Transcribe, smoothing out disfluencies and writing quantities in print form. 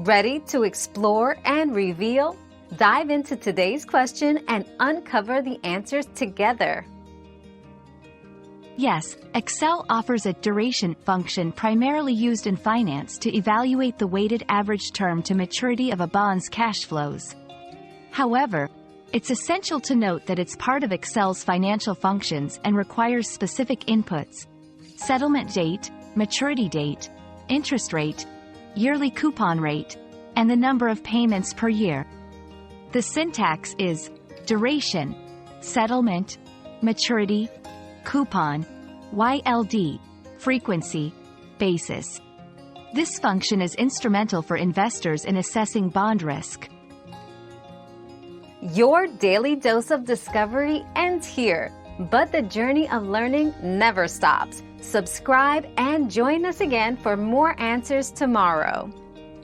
Ready to explore and reveal? Dive into today's question and uncover the answers together. Yes, Excel offers a duration function primarily used in finance to evaluate the weighted average term to maturity of a bond's cash flows. However, it's essential to note that it's part of Excel's financial functions and requires specific inputs: settlement date, maturity date, interest rate, yearly coupon rate, and the number of payments per year. The syntax is duration, settlement, maturity, coupon, YLD, frequency, basis. This function is instrumental for investors in assessing bond risk. Your daily dose of discovery ends here, but the journey of learning never stops. Subscribe and join us again for more answers tomorrow.